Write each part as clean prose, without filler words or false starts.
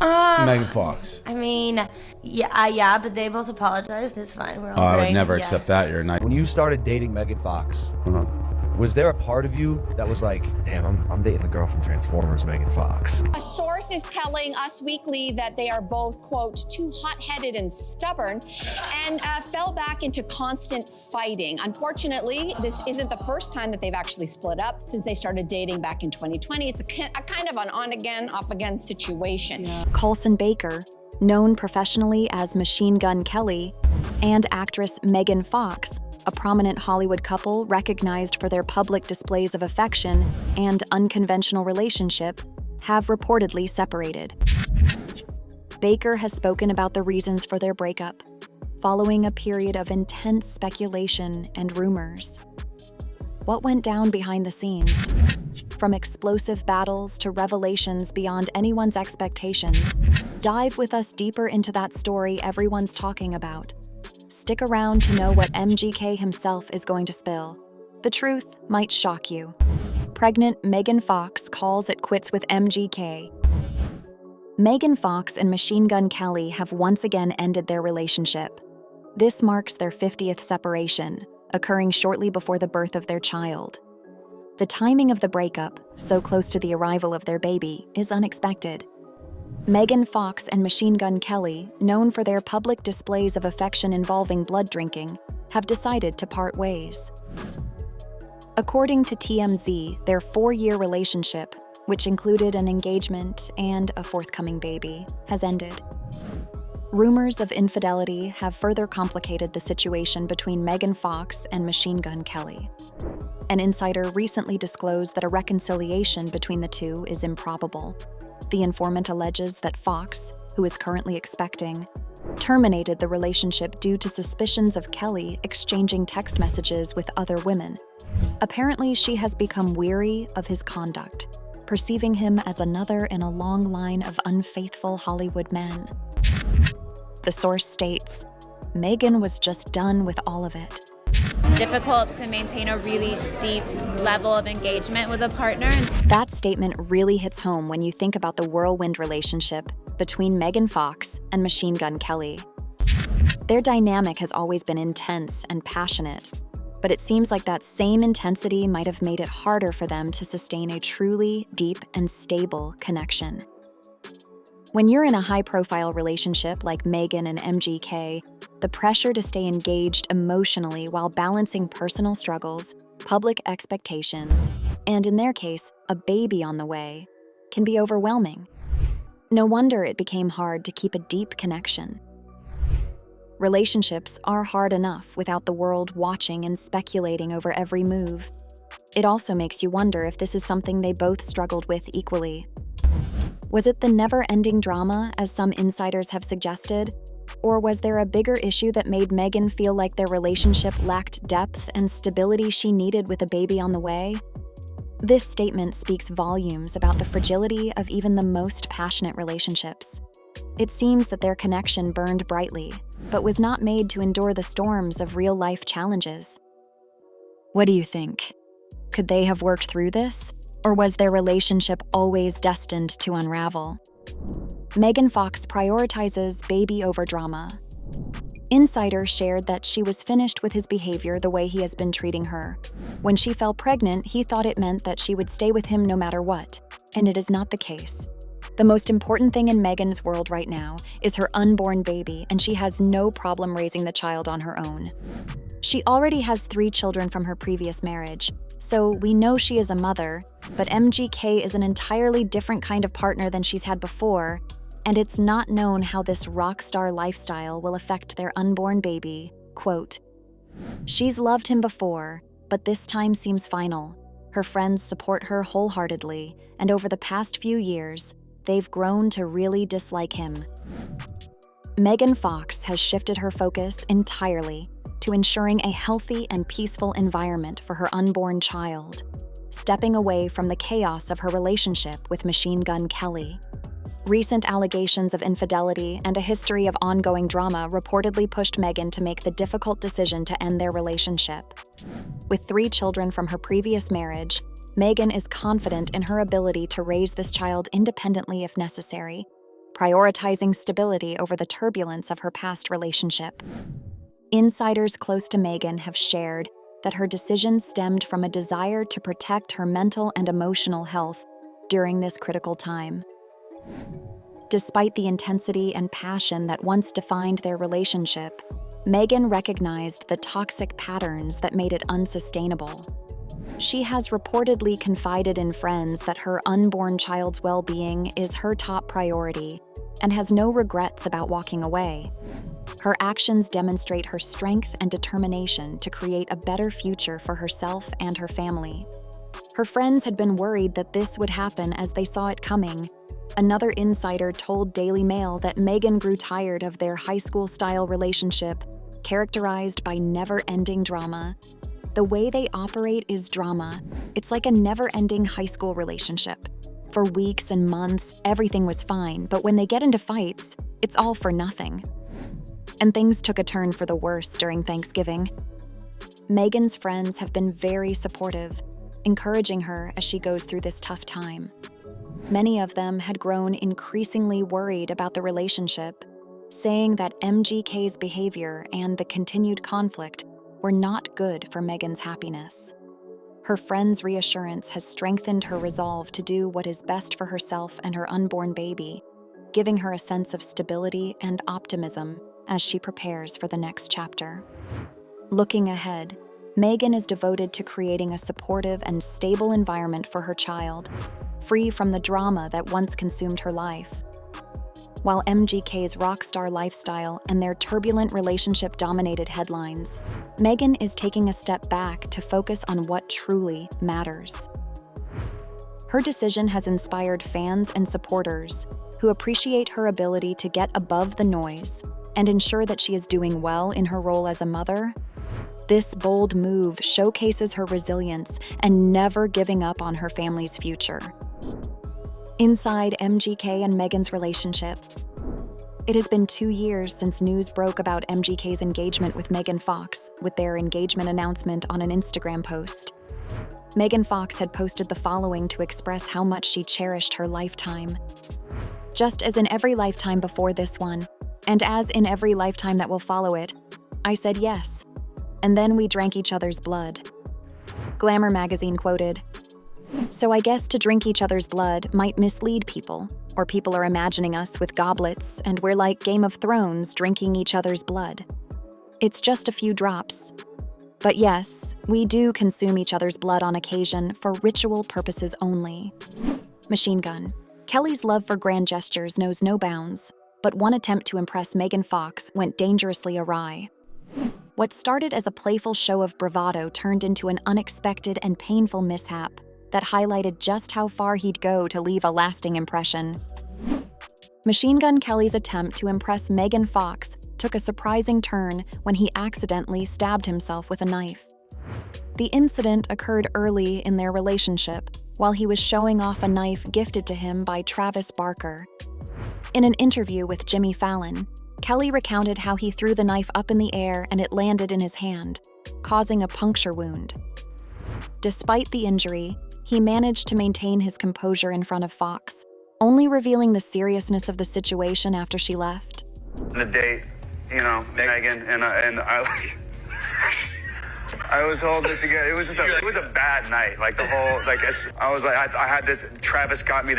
Megan Fox. I mean, yeah, but they both apologized. It's fine. We're all I great. would never accept that. You're not. When you started dating Megan Fox, was there a part of you that was like, damn, I'm dating the girl from Transformers, Megan Fox? A source is telling Us Weekly that they are both, quote, too hot-headed and stubborn, and fell back into constant fighting. Unfortunately, this isn't the first time that they've actually split up since they started dating back in 2020. It's a kind of an on-again, off-again situation. Yeah. Colson Baker, known professionally as Machine Gun Kelly, and actress Megan Fox, a prominent Hollywood couple recognized for their public displays of affection and unconventional relationship, have reportedly separated. Baker has spoken about the reasons for their breakup, following a period of intense speculation and rumors. What went down behind the scenes? From explosive battles to revelations beyond anyone's expectations, dive with us deeper into that story everyone's talking about. Stick around to know what MGK himself is going to spill. The truth might shock you. Pregnant Megan Fox calls it quits with MGK. Megan Fox and Machine Gun Kelly have once again ended their relationship. This marks their 50th separation, occurring shortly before the birth of their child. The timing of the breakup, so close to the arrival of their baby, is unexpected. Megan Fox and Machine Gun Kelly, known for their public displays of affection involving blood drinking, have decided to part ways. According to TMZ, their 4-year relationship, which included an engagement and a forthcoming baby, has ended. Rumors of infidelity have further complicated the situation between Megan Fox and Machine Gun Kelly. An insider recently disclosed that a reconciliation between the two is improbable. The informant alleges that Fox, who is currently expecting, terminated the relationship due to suspicions of Kelly exchanging text messages with other women. Apparently, she has become weary of his conduct, perceiving him as another in a long line of unfaithful Hollywood men. The source states, Megan was just done with all of it. It's difficult to maintain a really deep level of engagement with a partner. That statement really hits home when you think about the whirlwind relationship between Megan Fox and Machine Gun Kelly. Their dynamic has always been intense and passionate, but it seems like that same intensity might have made it harder for them to sustain a truly deep and stable connection. When you're in a high-profile relationship like Megan and MGK, the pressure to stay engaged emotionally while balancing personal struggles, public expectations, and in their case, a baby on the way, can be overwhelming. No wonder it became hard to keep a deep connection. Relationships are hard enough without the world watching and speculating over every move. It also makes you wonder if this is something they both struggled with equally. Was it the never-ending drama, as some insiders have suggested? Or was there a bigger issue that made Megan feel like their relationship lacked depth and stability she needed with a baby on the way? This statement speaks volumes about the fragility of even the most passionate relationships. It seems that their connection burned brightly, but was not made to endure the storms of real-life challenges. What do you think? Could they have worked through this? Or was their relationship always destined to unravel? Megan Fox prioritizes baby over drama. Insiders shared that she was finished with his behavior the way he has been treating her. When she fell pregnant, he thought it meant that she would stay with him no matter what, and it is not the case. The most important thing in Megan's world right now is her unborn baby, and she has no problem raising the child on her own. She already has 3 children from her previous marriage, so we know she is a mother, but MGK is an entirely different kind of partner than she's had before, and it's not known how this rock star lifestyle will affect their unborn baby. Quote, "She's loved him before, but this time seems final. Her friends support her wholeheartedly, and over the past few years, they've grown to really dislike him." Megan Fox has shifted her focus entirely to ensuring a healthy and peaceful environment for her unborn child, stepping away from the chaos of her relationship with Machine Gun Kelly. Recent allegations of infidelity and a history of ongoing drama reportedly pushed Megan to make the difficult decision to end their relationship. With 3 children from her previous marriage, Megan is confident in her ability to raise this child independently if necessary, prioritizing stability over the turbulence of her past relationship. Insiders close to Megan have shared that her decision stemmed from a desire to protect her mental and emotional health during this critical time. Despite the intensity and passion that once defined their relationship, Megan recognized the toxic patterns that made it unsustainable. She has reportedly confided in friends that her unborn child's well-being is her top priority and has no regrets about walking away. Her actions demonstrate her strength and determination to create a better future for herself and her family. Her friends had been worried that this would happen as they saw it coming. Another insider told Daily Mail that Megan grew tired of their high school-style relationship, characterized by never-ending drama. The way they operate is drama. It's like a never-ending high school relationship. For weeks and months, everything was fine, but when they get into fights, it's all for nothing. And things took a turn for the worse during Thanksgiving. Megan's friends have been very supportive, encouraging her as she goes through this tough time. Many of them had grown increasingly worried about the relationship, saying that MGK's behavior and the continued conflict were not good for Megan's happiness. Her friends' reassurance has strengthened her resolve to do what is best for herself and her unborn baby, giving her a sense of stability and optimism as she prepares for the next chapter. Looking ahead, Megan is devoted to creating a supportive and stable environment for her child, free from the drama that once consumed her life. While MGK's rock star lifestyle and their turbulent relationship dominated headlines, Megan is taking a step back to focus on what truly matters. Her decision has inspired fans and supporters who appreciate her ability to get above the noise and ensure that she is doing well in her role as a mother. This bold move showcases her resilience and never giving up on her family's future. Inside MGK and Megan's relationship. It has been 2 years since news broke about MGK's engagement with Megan Fox, with their engagement announcement on an Instagram post. Megan Fox had posted the following to express how much she cherished her lifetime. Just as in every lifetime before this one, and as in every lifetime that will follow it, I said yes. And then we drank each other's blood. Glamour magazine quoted, "So I guess to drink each other's blood might mislead people, or people are imagining us with goblets and we're like Game of Thrones drinking each other's blood. It's just a few drops. But yes, we do consume each other's blood on occasion for ritual purposes only." Machine Gun. Kelly's love for grand gestures knows no bounds, but one attempt to impress Megan Fox went dangerously awry. What started as a playful show of bravado turned into an unexpected and painful mishap that highlighted just how far he'd go to leave a lasting impression. Machine Gun Kelly's attempt to impress Megan Fox took a surprising turn when he accidentally stabbed himself with a knife. The incident occurred early in their relationship, while he was showing off a knife gifted to him by Travis Barker. In an interview with Jimmy Fallon, Kelly recounted how he threw the knife up in the air and it landed in his hand, causing a puncture wound. Despite the injury, he managed to maintain his composure in front of Fox, only revealing the seriousness of the situation after she left. The date, Megan and I I was holding it together. It was a bad night. Like the whole, I had this. Travis got me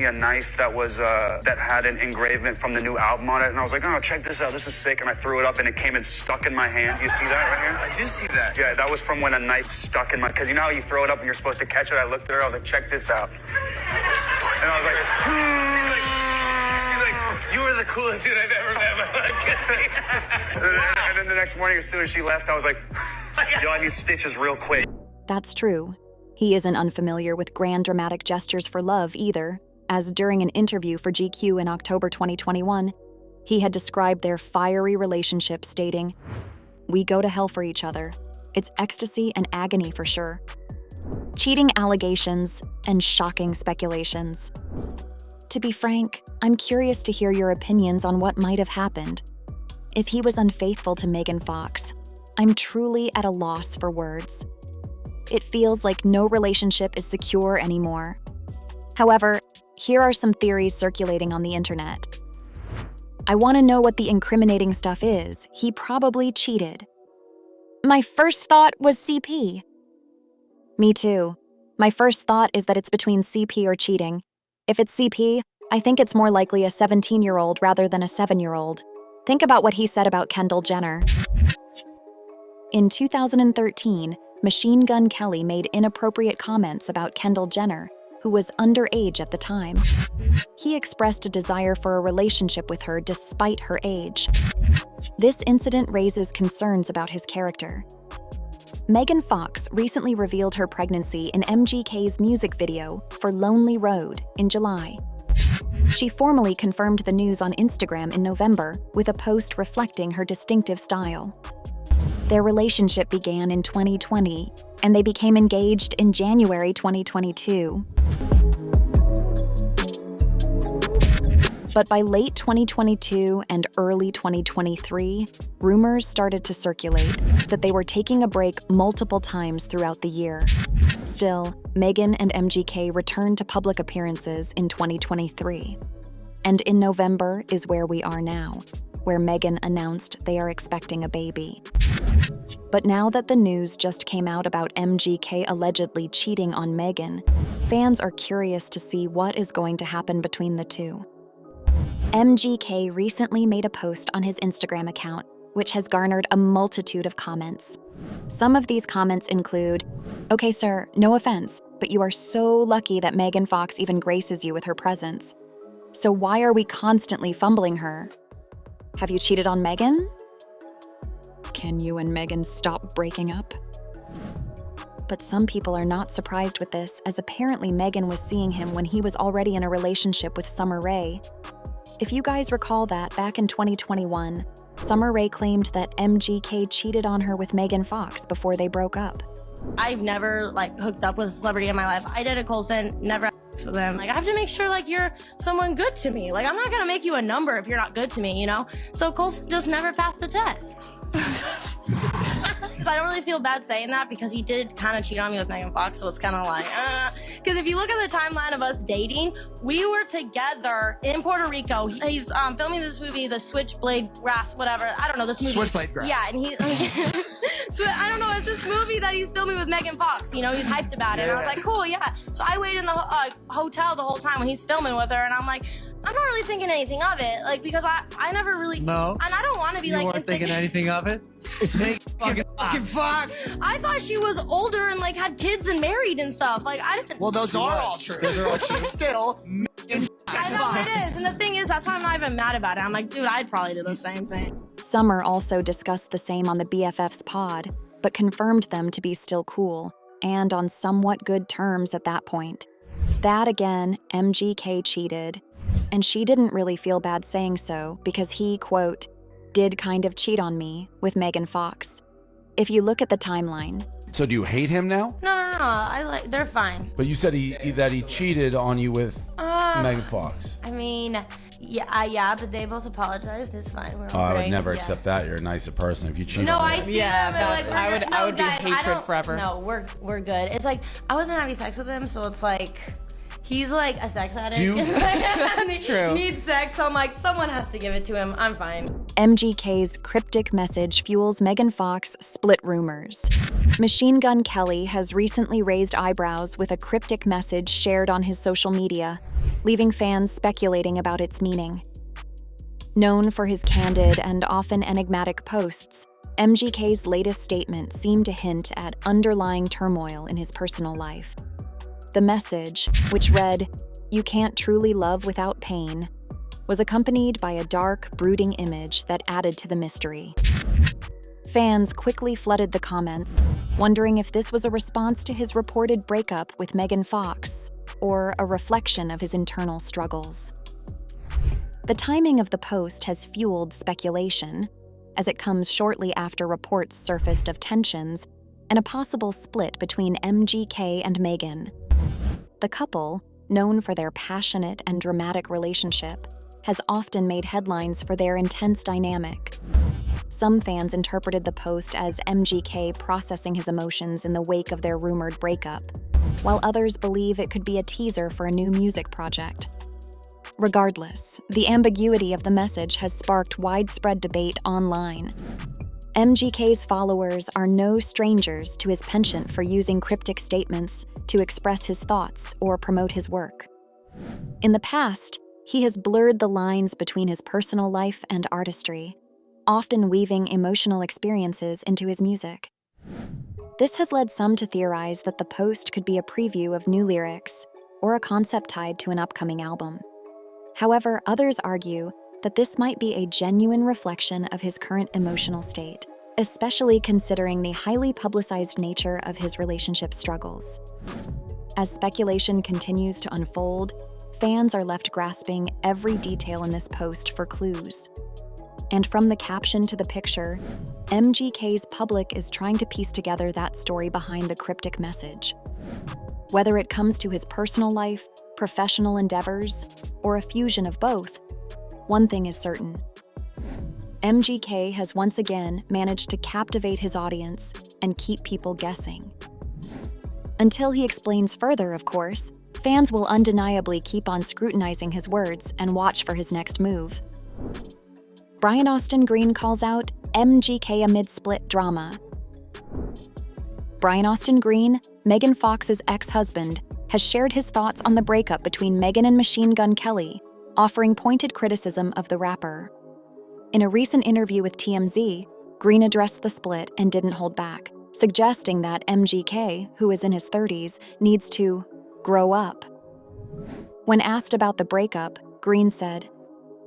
a knife that was that had an engravement from the new album on it, and I was like, oh, check this out. This is sick. And I threw it up, and it came and stuck in my hand. You see that right here? I do see that. Yeah, that was from when a knife stuck in my. Because you know how you throw it up and you're supposed to catch it. I looked at her. I was like, check this out. And I was like, He's like, you were the coolest dude I've ever met. and then the next morning, as soon as she left, I was like, yo, I need stitches real quick. That's true. He isn't unfamiliar with grand dramatic gestures for love either, as during an interview for GQ in October 2021, he had described their fiery relationship stating, "We go to hell for each other. It's ecstasy and agony for sure." Cheating allegations and shocking speculations. To be frank, I'm curious to hear your opinions on what might have happened. If he was unfaithful to Megan Fox, I'm truly at a loss for words. It feels like no relationship is secure anymore. However, Here are some theories circulating on the internet. I want to know what the incriminating stuff is. He probably cheated. My first thought was CP. Me too. My first thought is that it's between CP or cheating. If it's CP, I think it's more likely a 17-year-old rather than a 7-year-old. Think about what he said about Kendall Jenner. In 2013, Machine Gun Kelly made inappropriate comments about Kendall Jenner, who was underage at the time. He expressed a desire for a relationship with her despite her age. This incident raises concerns about his character. Megan Fox recently revealed her pregnancy in MGK's music video for Lonely Road in July. She formally confirmed the news on Instagram in November with a post reflecting her distinctive style. Their relationship began in 2020, and they became engaged in January 2022. But by late 2022 and early 2023, rumors started to circulate that they were taking a break multiple times throughout the year. Still, Megan and MGK returned to public appearances in 2023. And in November is where we are now, where Megan announced they are expecting a baby. But now that the news just came out about MGK allegedly cheating on Megan, fans are curious to see what is going to happen between the two. MGK recently made a post on his Instagram account, which has garnered a multitude of comments. Some of these comments include, "Okay, sir, no offense, but you are so lucky that Megan Fox even graces you with her presence. So why are we constantly fumbling her? Have you cheated on Megan? Can you and Megan stop breaking up?" But some people are not surprised with this, as apparently Megan was seeing him when he was already in a relationship with Summer Rae. If you guys recall that, back in 2021, Summer Rae claimed that MGK cheated on her with Megan Fox before they broke up. I've never hooked up with a celebrity in my life. I did a Colson, never had sex with him. I have to make sure you're someone good to me. I'm not gonna make you a number if you're not good to me, you know? So Colson just never passed the test. I don't really feel bad saying that because he did kind of cheat on me with Megan Fox, so it's kind of because if you look at the timeline of us dating, we were together in Puerto Rico. He's filming this movie, The Switchblade Grass, whatever. I don't know this movie. Switchblade Grass. Yeah, and he, I don't know, it's this movie that he's filming with Megan Fox. You know, he's hyped about it. And I was like, cool, yeah. So I waited in the hotel the whole time when he's filming with her, and I'm like, I'm not really thinking anything of it, because I never really. No. And I don't want to be You weren't thinking anything of it? It's Megan fucking Fox. I thought she was older and had kids and married and stuff. I didn't. Well, those are all true. Those are all true. She's still I know it is, and the thing is, that's why I'm not even mad about it. I'm like, dude, I'd probably do the same thing. Summer also discussed the same on the BFFs pod, but confirmed them to be still cool, and on somewhat good terms at that point. That again, MGK cheated, and she didn't really feel bad saying so because he, quote, did kind of cheat on me with Megan Fox. If you look at the timeline. So do you hate him now? No. They're fine. But you said that he cheated on you with Megan Fox. I mean, yeah, but they both apologized. It's fine. We're I would great. never accept that. You're a nicer person if you cheat No, on I me. see them. And I would be guys, hatred forever. No, we're good. It's I wasn't having sex with him, so it's he's a sex addict. That's true. Needs sex, so I'm someone has to give it to him. I'm fine. MGK's cryptic message fuels Megan Fox split rumors. Machine Gun Kelly has recently raised eyebrows with a cryptic message shared on his social media, leaving fans speculating about its meaning. Known for his candid and often enigmatic posts, MGK's latest statement seemed to hint at underlying turmoil in his personal life. The message, which read, "You can't truly love without pain," was accompanied by a dark, brooding image that added to the mystery. Fans quickly flooded the comments, wondering if this was a response to his reported breakup with Megan Fox, or a reflection of his internal struggles. The timing of the post has fueled speculation, as it comes shortly after reports surfaced of tensions and a possible split between MGK and Megan. The couple, known for their passionate and dramatic relationship, has often made headlines for their intense dynamic. Some fans interpreted the post as MGK processing his emotions in the wake of their rumored breakup, while others believe it could be a teaser for a new music project. Regardless, the ambiguity of the message has sparked widespread debate online. MGK's followers are no strangers to his penchant for using cryptic statements to express his thoughts or promote his work. In the past, he has blurred the lines between his personal life and artistry, often weaving emotional experiences into his music. This has led some to theorize that the post could be a preview of new lyrics or a concept tied to an upcoming album. However, others argue that this might be a genuine reflection of his current emotional state, especially considering the highly publicized nature of his relationship struggles. As speculation continues to unfold, fans are left grasping every detail in this post for clues. And from the caption to the picture, MGK's public is trying to piece together that story behind the cryptic message. Whether it comes to his personal life, professional endeavors, or a fusion of both, one thing is certain. MGK has once again managed to captivate his audience and keep people guessing. Until he explains further, of course, fans will undeniably keep on scrutinizing his words and watch for his next move. Brian Austin Green calls out MGK amid split drama. Brian Austin Green, Megan Fox's ex-husband, has shared his thoughts on the breakup between Megan and Machine Gun Kelly, offering pointed criticism of the rapper. In a recent interview with TMZ, Green addressed the split and didn't hold back, suggesting that MGK, who is in his 30s, needs to grow up. When asked about the breakup, Green said,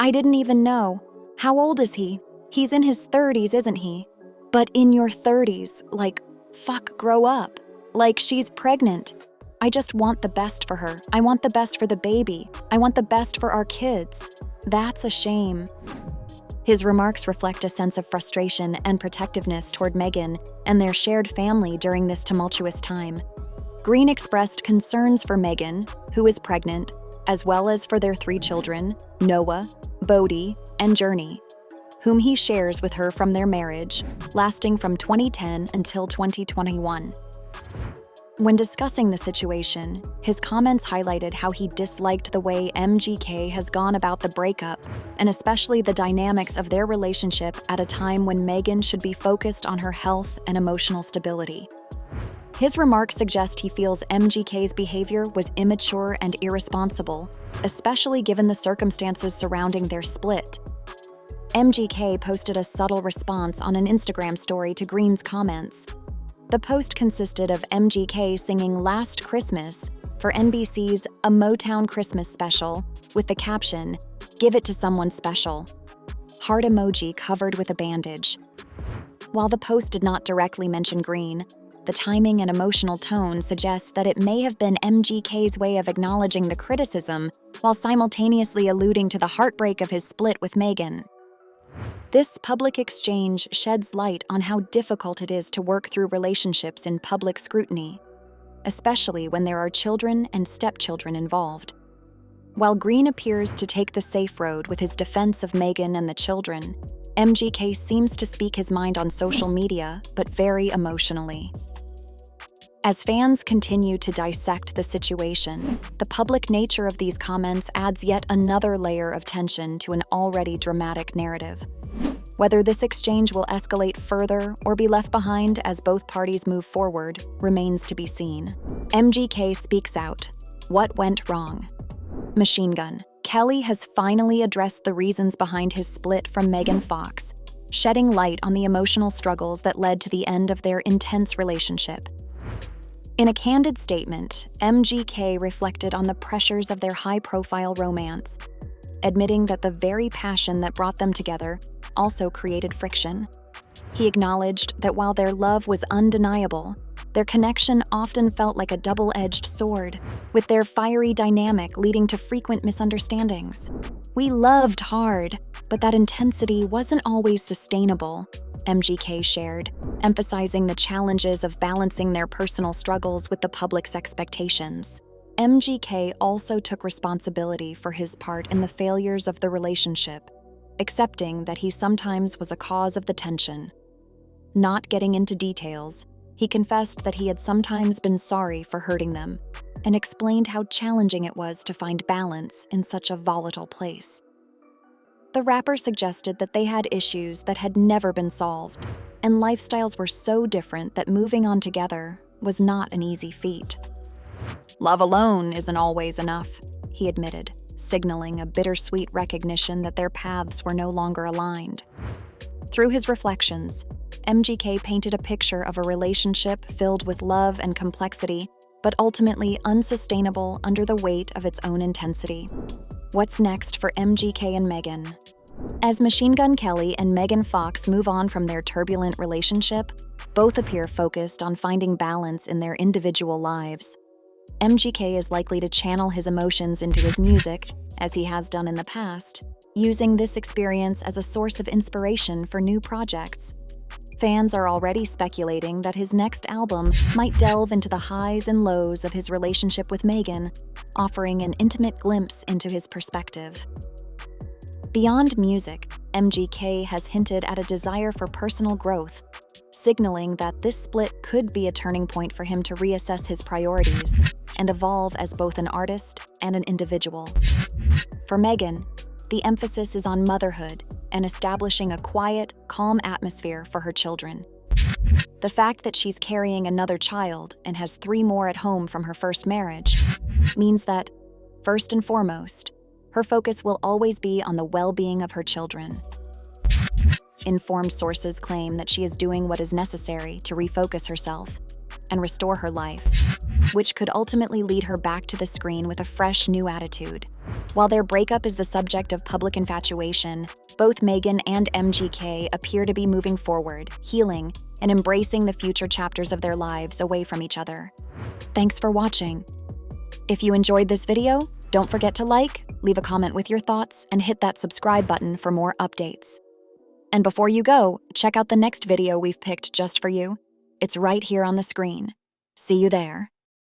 "I didn't even know. How old is he? He's in his 30s, isn't he? But in your 30s, like, fuck, grow up. Like, she's pregnant. I just want the best for her. I want the best for the baby. I want the best for our kids. That's a shame." His remarks reflect a sense of frustration and protectiveness toward Megan and their shared family during this tumultuous time. Green expressed concerns for Megan, who is pregnant, as well as for their 3 children, Noah, Bodhi, and Journey, whom he shares with her from their marriage, lasting from 2010 until 2021. When discussing the situation, his comments highlighted how he disliked the way MGK has gone about the breakup, and especially the dynamics of their relationship at a time when Megan should be focused on her health and emotional stability. His remarks suggest he feels MGK's behavior was immature and irresponsible, especially given the circumstances surrounding their split. MGK posted a subtle response on an Instagram story to Green's comments. The post consisted of MGK singing Last Christmas for NBC's A Motown Christmas Special with the caption, "Give it to someone special." Heart emoji covered with a bandage. While the post did not directly mention Green, the timing and emotional tone suggests that it may have been MGK's way of acknowledging the criticism while simultaneously alluding to the heartbreak of his split with Megan. This public exchange sheds light on how difficult it is to work through relationships in public scrutiny, especially when there are children and stepchildren involved. While Green appears to take the safe road with his defense of Megan and the children, MGK seems to speak his mind on social media, but very emotionally. As fans continue to dissect the situation, the public nature of these comments adds yet another layer of tension to an already dramatic narrative. Whether this exchange will escalate further or be left behind as both parties move forward remains to be seen. MGK speaks out. What went wrong? Machine Gun Kelly has finally addressed the reasons behind his split from Megan Fox, shedding light on the emotional struggles that led to the end of their intense relationship. In a candid statement, MGK reflected on the pressures of their high-profile romance, admitting that the very passion that brought them together also created friction. He acknowledged that while their love was undeniable, their connection often felt like a double-edged sword, with their fiery dynamic leading to frequent misunderstandings. "We loved hard, but that intensity wasn't always sustainable," MGK shared, emphasizing the challenges of balancing their personal struggles with the public's expectations. MGK also took responsibility for his part in the failures of the relationship, accepting that he sometimes was a cause of the tension. Not getting into details, He confessed that he had sometimes been sorry for hurting them and explained how challenging it was to find balance in such a volatile place. The rapper suggested that they had issues that had never been solved, and lifestyles were so different that moving on together was not an easy feat. "Love alone isn't always enough," he admitted, signaling a bittersweet recognition that their paths were no longer aligned. Through his reflections, MGK painted a picture of a relationship filled with love and complexity, but ultimately unsustainable under the weight of its own intensity. What's next for MGK and Megan? As Machine Gun Kelly and Megan Fox move on from their turbulent relationship, both appear focused on finding balance in their individual lives. MGK is likely to channel his emotions into his music, as he has done in the past, using this experience as a source of inspiration for new projects. Fans are already speculating that his next album might delve into the highs and lows of his relationship with Megan, offering an intimate glimpse into his perspective. Beyond music, MGK has hinted at a desire for personal growth, signaling that this split could be a turning point for him to reassess his priorities and evolve as both an artist and an individual. For Megan, the emphasis is on motherhood and establishing a quiet, calm atmosphere for her children. The fact that she's carrying another child and has 3 more at home from her first marriage means that, first and foremost, her focus will always be on the well-being of her children. Informed sources claim that she is doing what is necessary to refocus herself and restore her life, which could ultimately lead her back to the screen with a fresh new attitude. While their breakup is the subject of public infatuation, both Megan and MGK appear to be moving forward, healing, and embracing the future chapters of their lives away from each other. Thanks for watching. If you enjoyed this video, don't forget to like, leave a comment with your thoughts, and hit that subscribe button for more updates. And before you go, check out the next video we've picked just for you. It's right here on the screen. See you there.